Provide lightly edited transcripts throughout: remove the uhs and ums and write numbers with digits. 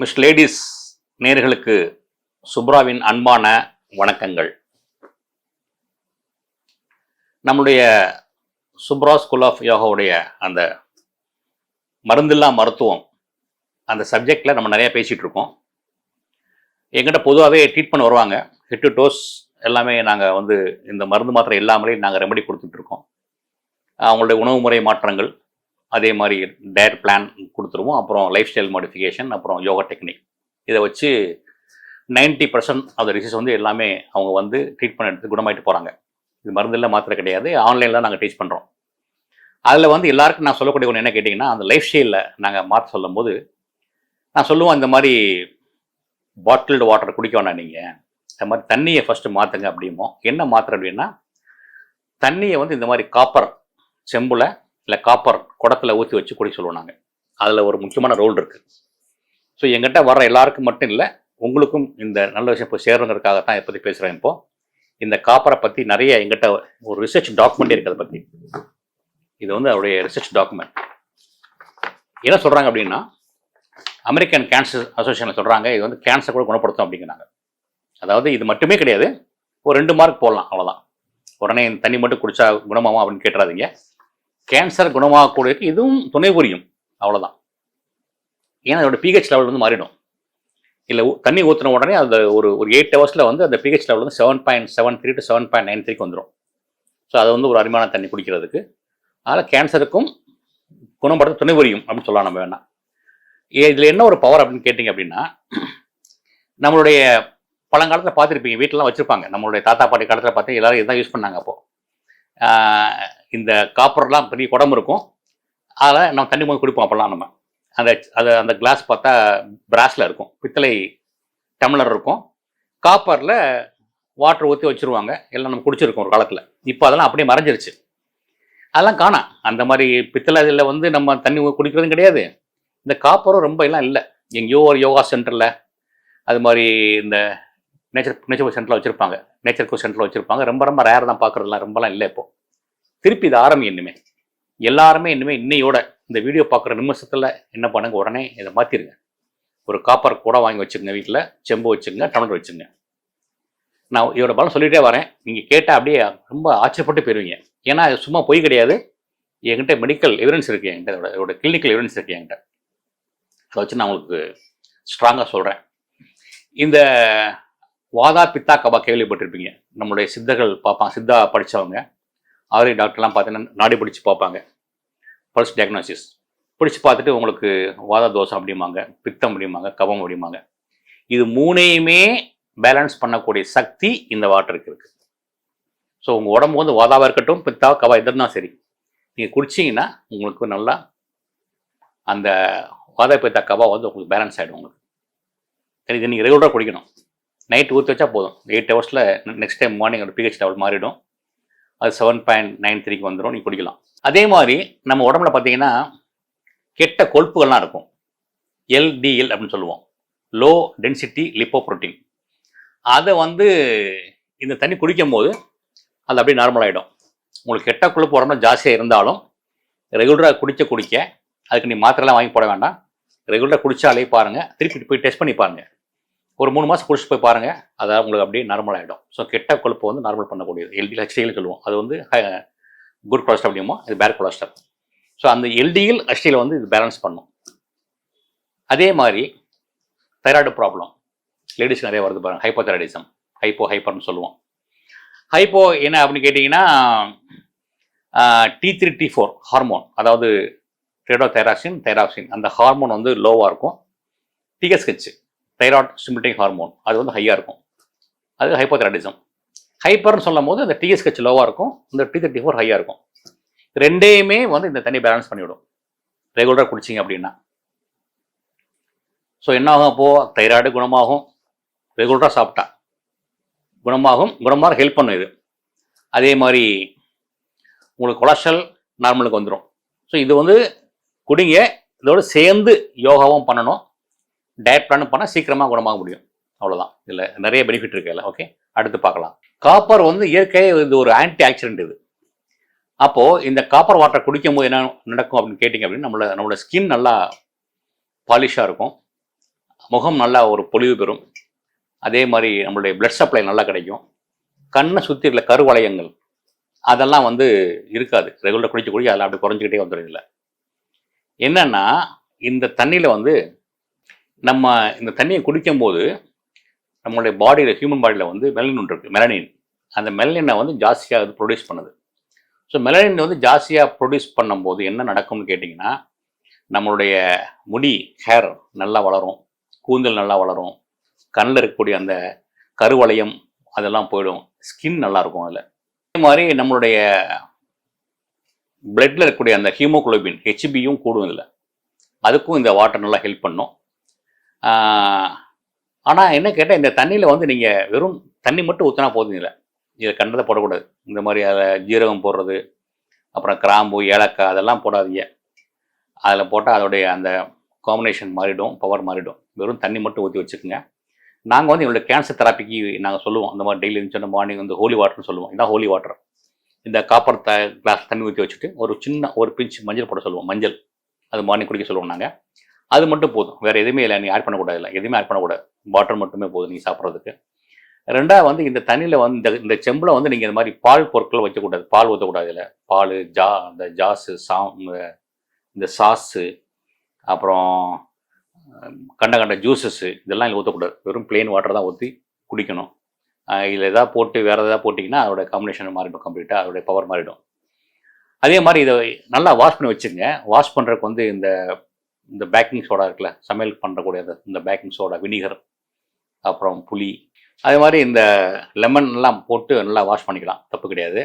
Miss ladies நேயர்களுக்கு சுப்ராவின் அன்பான வணக்கங்கள். நம்முடைய சுப்ரா ஸ்கூல் ஆஃப் யோகாவுடைய அந்த மருந்தில்லா மருத்துவம் அந்த சப்ஜெக்டில் நம்ம நிறையா பேசிகிட்டு இருக்கோம். எங்கிட்ட பொதுவாகவே ட்ரீட்மெண்ட் வருவாங்க. ஹெட் டு டோஸ் எல்லாமே நாங்கள் இந்த மருந்து மாத்திரை இல்லாமலே நாங்கள் ரெமெடி கொடுத்துட்ருக்கோம். அவங்களுடைய உணவு முறை மாற்றங்கள், அதே மாதிரி டயட் பிளான் கொடுத்துருவோம். அப்புறம் லைஃப் ஸ்டைல் மாடிஃபிகேஷன், அப்புறம் யோகா டெக்னிக். இதை வச்சு 90% ஆஃப் த டிசீஸ் எல்லாமே அவங்க ட்ரீட்மெண்ட் எடுத்து குணமாயிட்டு போகிறாங்க. இது மருந்தில் மாத்திரை கிடையாது, ஆன்லைனில் நாங்கள் டீச் பண்ணுறோம். அதில் எல்லாருக்கும் நான் சொல்லக்கூடிய ஒன்று என்ன கேட்டிங்கன்னா, அந்த லைஃப் ஸ்டைலில் நாங்கள் மாற்ற சொல்லும் போது நான் சொல்லுவோம், இந்த மாதிரி பாட்டில்டு வாட்டர் குடிக்க வேண்டாம், நீங்கள் இந்த மாதிரி தண்ணியை ஃபஸ்ட்டு மாற்றுங்க அப்படிமோ. என்ன மாத்திரை அப்படின்னா, தண்ணியை இந்த மாதிரி காப்பர் செம்பில் இல்லை காப்பர் குடத்தில் ஊற்றி வச்சு குடிக்க சொல்லுவோம் நாங்கள். அதில் ஒரு முக்கியமான ரோல் இருக்குது. ஸோ எங்கிட்ட வர்ற எல்லாருக்கும் மட்டும் இல்லை, உங்களுக்கும் இந்த நல்ல விஷயம் இப்போ சேருங்கிறதுக்காக தான் பற்றி பேசுகிறேன். இப்போது இந்த காப்பரை பற்றி நிறைய எங்கிட்ட ஒரு ரிசர்ச் டாக்குமெண்ட் இருக்குது. அதை பற்றி இது அவருடைய ரிசர்ச் டாக்குமெண்ட். என்ன சொல்கிறாங்க அப்படின்னா, அமெரிக்கன் கேன்சர் அசோசியேஷனில் சொல்கிறாங்க, இது கேன்சர் கூட குணப்படுத்தும் அப்படிங்கிறாங்க. அதாவது இது மட்டுமே கிடையாது, ஒரு 2 மார்க் போடலாம், அவ்வளோதான். உடனே இந்த தண்ணி மட்டும் குடித்தா குணமாகும் அப்படின்னு கேட்டுறாதீங்க. கேன்சர் குணமாகக்கூடியதுக்கு இதுவும் துணை புரியும், அவ்வளோதான். ஏன்னா அதோட பிஹெச் லெவல் மாறிடும். இல்லை தண்ணி ஊற்றின உடனே அந்த ஒரு 8 ஹவர்ஸில் அந்த பிஹெச் லெவல் 7.73 to 7.93 வந்துடும். ஸோ அது ஒரு அருமையான தண்ணி குடிக்கிறதுக்கு. அதனால் கேன்சருக்கும் குணப்படுத்த துணை புரியும் அப்படின்னு சொல்லலாம் நம்ம. வேணாம் இதில் என்ன ஒரு பவர் அப்படின்னு கேட்டிங்க அப்படின்னா, நம்மளுடைய பழங்காலத்தில் பார்த்துருப்பீங்க, வீட்டிலலாம் வச்சுருப்பாங்க. நம்மளுடைய தாத்தா பாட்டி காலத்தில் பார்த்து எல்லோரும் இதுதான் யூஸ் பண்ணாங்க. அப்போது இந்த காப்பர்லாம் பெரிய குடம் இருக்கும், அதில் நம்ம தண்ணி போய் குடிப்போம். அப்போல்லாம் நம்ம அந்த கிளாஸ் பார்த்தா பிராஸில் இருக்கும், பித்தளை டம்ளர் இருக்கும், காப்பரில் வாட்டர் ஊற்றி வச்சுருவாங்க. எல்லாம் நம்ம குடிச்சிருக்கோம் ஒரு காலத்தில். இப்போ அதெல்லாம் அப்படியே மறைஞ்சிருச்சு, அதெல்லாம் காணாம். அந்த மாதிரி பித்தளையில் நம்ம தண்ணி குடிக்கிறதும் கிடையாது. இந்த காப்பரும் ரொம்ப எல்லாம் இல்லை. எங்கேயோ ஒரு யோகா சென்டரில், அது மாதிரி இந்த நேச்சர் சென்டரில் வச்சுருப்பாங்க, நேச்சர் கோ சென்டரில் வச்சுருப்பாங்க. ரொம்ப ரேர் தான் பார்க்குறதுலாம், ரொம்பலாம் இல்லை. இப்போது திருப்பி இது ஆரம்பி. எல்லாருமே இன்னையோட இந்த வீடியோ பார்க்குற நிமிஷத்தில் என்ன பண்ணுங்க, உடனே இதை மாற்றிடுங்க. ஒரு காப்பர் கூட வாங்கி வச்சுக்கோங்க, வீட்டில் செம்பு வச்சுக்கோங்க, டம்ளர் வச்சுங்க. நான் இதோட பலம் சொல்லிகிட்டே வரேன், நீங்கள் கேட்டால் அப்படியே ரொம்ப ஆச்சரியப்பட்டு போயிடுவீங்க. ஏன்னா அது சும்மா பொய் கிடையாது. என்கிட்ட மெடிக்கல் எவிடன்ஸ் இருக்குது, என்கிட்ட இதோட கிளினிக்கல் எவிடன்ஸ் இருக்குது என்கிட்ட. அதை வச்சு நான் உங்களுக்கு ஸ்ட்ராங்காக சொல்கிறேன். இந்த வாதா பித்தா கபா கேள்விப்பட்டிருப்பீங்க. நம்மளுடைய சித்தர்கள் பார்ப்பாங்க, சித்தா படித்தவங்க, அவரே டாக்டர்லாம் பார்த்தீங்கன்னா நாடி பிடிச்சி பார்ப்பாங்க, பல்ஸ் டயக்னோசிஸ் பிடிச்சி பார்த்துட்டு உங்களுக்கு வாத தோஷம் அப்படிம்பாங்க, பித்தம் அப்படிம்பாங்க, கபம் அப்படிம்பாங்க. இது 3ஐயுமே பேலன்ஸ் பண்ணக்கூடிய சக்தி இந்த வாட்டருக்கு இருக்குது. ஸோ உங்கள் உடம்பு வாதாவாக இருக்கட்டும், பித்தா கபா எதுனா சரி, நீங்கள் குடிச்சிங்கன்னா உங்களுக்கு நல்லா அந்த வாத பித்தா கபா உங்களுக்கு பேலன்ஸ் ஆகிடும். உங்களுக்கு இது நீங்கள் ரெகுலராக குடிக்கணும். நைட் ஊற்றி வச்சா போதும், 8 ஹவர்ஸில் நெக்ஸ்ட் டைம் மார்னிங் ஒரு பிஹெச் லெவல் மாறிடும். அது 7.93 வந்துடும், நீங்கள் குடிக்கலாம். அதே மாதிரி நம்ம உடம்புல பார்த்தீங்கன்னா கெட்ட கொழுப்புகள்லாம் இருக்கும், LDL அப்படின்னு சொல்லுவோம், லோ டென்சிட்டி லிப்போப்ரோட்டீன். அதை இந்த தண்ணி குடிக்கும் போது அது அப்படியே நார்மல் ஆகிடும். உங்களுக்கு கெட்ட கொழுப்பு உடம்புல ஜாஸ்தியாக இருந்தாலும் ரெகுலராக குடிக்க அதுக்கு நீ மாத்திரைலாம் வாங்கி போட வேண்டாம். ரெகுலராக குடித்தாலே பாருங்கள், திருப்பி போய் டெஸ்ட் பண்ணி பாருங்கள். ஒரு 3 மாதம் குடிச்சு போய் பாருங்கள், அதாவது உங்களுக்கு அப்படியே நார்மல் ஆகிடும். ஸோ கெட்ட கொழுப்பு நார்மல் பண்ணக்கூடியது LDL HDL சொல்லுவோம். அது குட் கொலஸ்ட்ரால் அப்படியுமோ, இது பேட் கொலஸ்ட்ரால். ஸோ அந்த LDL HDL இது பேலன்ஸ் பண்ணும். அதே மாதிரி தைராய்டு ப்ராப்ளம் லேடிஸ்க்கு நிறைய வருது பாருங்கள், ஹைப்போதைராய்டிசம், ஹைப்பர்னு சொல்லுவோம். ஹைப்போ என்ன அப்படின்னு கேட்டிங்கன்னா, T3 T4 ஹார்மோன், அதாவது தைராக்சின் அந்த ஹார்மோன் லோவாக இருக்கும். TSH தைராய்டு ஸ்டிமுலேட்டிங் ஹார்மோன் அது ஹையாக இருக்கும். அது ஹைப்போதைராய்டிசம். ஹைப்பர்னு சொல்லும் போது அந்த TSH லோவாக இருக்கும், இந்த T3 T4 ஹையாக இருக்கும். ரெண்டையுமே இந்த தண்ணி பேலன்ஸ் பண்ணிவிடும் ரெகுலராக குடிச்சிங்க அப்படின்னா. ஸோ என்ன ஆகும், அப்போது தைராய்டு குணமாகும், ரெகுலராக சாப்பிட்டா குணமாக ஹெல்ப் பண்ணும் இது. அதே மாதிரி உங்களுக்கு கொலஸ்ட்ரால் நார்மலுக்கு வந்துடும். ஸோ இது குடிங்க. இதோடு சேர்ந்து யோகாவும் பண்ணணும், டயட் பிளான் பண்ணால் சீக்கிரமாக குணமாக முடியும். அவ்வளோதான், இதில் நிறைய பெனிஃபிட் இருக்குல்ல. ஓகே, அடுத்து பார்க்கலாம். காப்பர் இயற்கையாக இது ஒரு ஆன்டி ஆக்சிடென்ட். இது அப்போது இந்த காப்பர் வாட்டர் குடிக்கும் போது என்ன நடக்கும் அப்படின்னு கேட்டிங்க அப்படின்னா, நம்மளோட ஸ்கின் நல்லா பாலிஷாக இருக்கும். முகம் நல்லா ஒரு பொலிவு பெறும். அதே மாதிரி நம்மளுடைய பிளட் சப்ளை நல்லா கிடைக்கும். கண்ணை சுற்றி இருக்கிற கருவளையங்கள் அதெல்லாம் வந்து இருக்காது. ரெகுலராக குடிக்க அதெல்லாம் அப்படி குறைஞ்சிக்கிட்டே வந்துடும். இதில் என்னன்னா, இந்த தண்ணியில் வந்து நம்ம இந்த தண்ணியை குடிக்கும்போது நம்மளுடைய பாடியில், ஹியூமன் பாடியில் வந்து மெலனின் ஒன்று இருக்குது, மெலனின். அந்த மெலனினை வந்து ஜாஸ்தியாக அது ப்ரொடியூஸ் பண்ணுது. ஸோ மெலனின் வந்து ஜாஸ்தியாக ப்ரொடியூஸ் பண்ணும்போது என்ன நடக்கும்னு கேட்டிங்கன்னா, நம்மளுடைய முடி, ஹேர் நல்லா வளரும், கூந்தல் நல்லா வளரும், கண்ணில் இருக்கக்கூடிய அந்த கருவளையம் அதெல்லாம் போயிடும், ஸ்கின் நல்லாயிருக்கும். அதில் அதே மாதிரி நம்மளுடைய பிளட்டில் இருக்கக்கூடிய அந்த ஹீமோகுளோபின் ஹெச்பியும் கூடும். இதில் அதுக்கும் இந்த வாட்டர் நல்லா ஹெல்ப் பண்ணும். ஆனால் என்ன கேட்டால், இந்த தண்ணியில் வந்து நீங்கள் வெறும் தண்ணி மட்டும் ஊற்றினா போதும். இதில் கண்டதை போடக்கூடாது. இந்த மாதிரி அதில் ஜீரகம் போடுறது, அப்புறம் கிராம்பு, ஏலக்காய் அதெல்லாம் போடாதீங்க. அதில் போட்டால் அதோடைய அந்த காம்பினேஷன் மாறிடும், பவர் மாறிடும். வெறும் தண்ணி மட்டும் ஊற்றி வச்சுக்கோங்க. நாங்கள் வந்து எங்களோட கேன்சர் தெராப்பிக்கு நாங்கள் சொல்லுவோம், அந்த மாதிரி டெய்லி சொன்ன மார்னிங் வந்து ஹோலி வாட்டர்னு சொல்லுவோம். இதான் ஹோலி வாட்டர். இந்த காப்பர் கிளாஸ் தண்ணி ஊற்றி வச்சுட்டு ஒரு பிஞ்ச் மஞ்சள் போட சொல்லுவோம். மஞ்சள் அது மார்னிங் குடிக்க சொல்லுவோம் நாங்கள். அது மட்டும் போதும், வேறு எதுவுமே இல்லை. நீங்கள் ஆட் பண்ணக்கூடாது, இல்லை எதுவுமே ஆட் பண்ணக்கூடாது. வாட்டர் மட்டுமே போதும் நீங்கள் சாப்பிட்றதுக்கு. ரெண்டாவது வந்து இந்த தண்ணியில் வந்து இந்த செம்பில் வந்து நீங்கள் இந்த மாதிரி பால் பொருட்கள் வைக்கக்கூடாது, பால் ஊற்றக்கூடாது. இல்லை பால், இந்த ஜாஸு, இந்த சாஸு, அப்புறம் கண்ட ஜூஸஸ்ஸு இதெல்லாம் இதில் ஊற்றக்கூடாது. வெறும் பிளெயின் வாட்டர் தான் ஊற்றி குடிக்கணும். இதில் எதாவது போட்டு வேறு எதாவது போட்டிங்கன்னா அதோட காம்பினேஷன் மாறிடும், கம்ப்ளீட்டாக அதோடைய பவர் மாறிடும். அதே மாதிரி இதை நல்லா வாஷ் பண்ணி வச்சுங்க. வாஷ் பண்ணுறதுக்கு வந்து இந்த பேக்கிங் சோடா இருக்குல்ல, சமையல் பண்ணுறக்கூடிய இந்த பேக்கிங் சோடா, வினிகர், அப்புறம் புளி, அதே மாதிரி இந்த லெமன் எல்லாம் போட்டு நல்லா வாஷ் பண்ணிக்கலாம், தப்பு கிடையாது.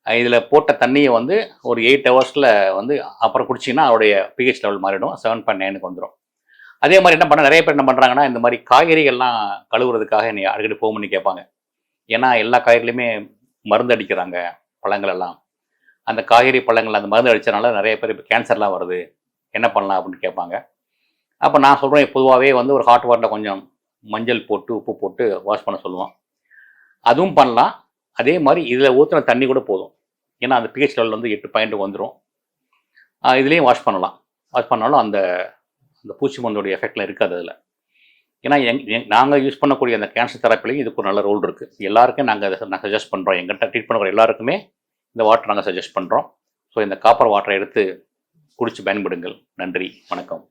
இதில் போட்ட தண்ணியை வந்து ஒரு 8 ஹவர்ஸில் வந்து அப்புறம் குடிச்சிங்கன்னா அதோடைய பிஹெச் லெவல் மாறிடும், 7.9க்கு வந்துடும். அதே மாதிரி நிறைய பேர் என்ன பண்ணுறாங்கன்னா, இந்த மாதிரி காய்கறிகள்லாம் கழுவுறதுக்காக என்னை அடிக்கடி ஃபோன் பண்ணி கேட்பாங்க. ஏன்னா எல்லா காய்கறிலையுமே மருந்து அடிக்கிறாங்க, பழங்கள் எல்லாம். அந்த காய்கறி பழங்கள் அந்த மருந்து அடித்தனால நிறைய பேர் இப்போ கேன்சர்லாம் வருது, என்ன பண்ணலாம் அப்படின்னு கேட்பாங்க. அப்போ நான் சொல்கிறேன், பொதுவாகவே வந்து ஒரு ஹாட் வாட்டரில் கொஞ்சம் மஞ்சள் போட்டு உப்பு போட்டு வாஷ் பண்ண சொல்லுவோம். அதுவும் பண்ணலாம். அதே மாதிரி இதில் ஊற்றின தண்ணி கூட போதும். ஏன்னா அந்த பிஹெச் லெவல் வந்து 8 வந்துடும். இதுலேயும் வாஷ் பண்ணலாம். வாஷ் பண்ணாலும் அந்த பூச்சி மருந்தோடைய எஃபெக்ட்லாம் இருக்காது அதில். ஏன்னா நாங்கள் யூஸ் பண்ணக்கூடிய அந்த கேன்சர் தெராப்பிலையும் இதுக்கு ஒரு நல்ல ரோல் இருக்குது. எல்லாருக்கும் நாங்கள் சஜஸ்ட் பண்ணுறோம். எங்கிட்ட ட்ரீட் பண்ணுற எல்லாருக்குமே இந்த வாட்டர் நாங்கள் சஜஸ்ட் பண்ணுறோம். ஸோ இந்த காப்பர் வாட்டரை எடுத்து குடித்து பயன்படுங்கள். நன்றி, வணக்கம்.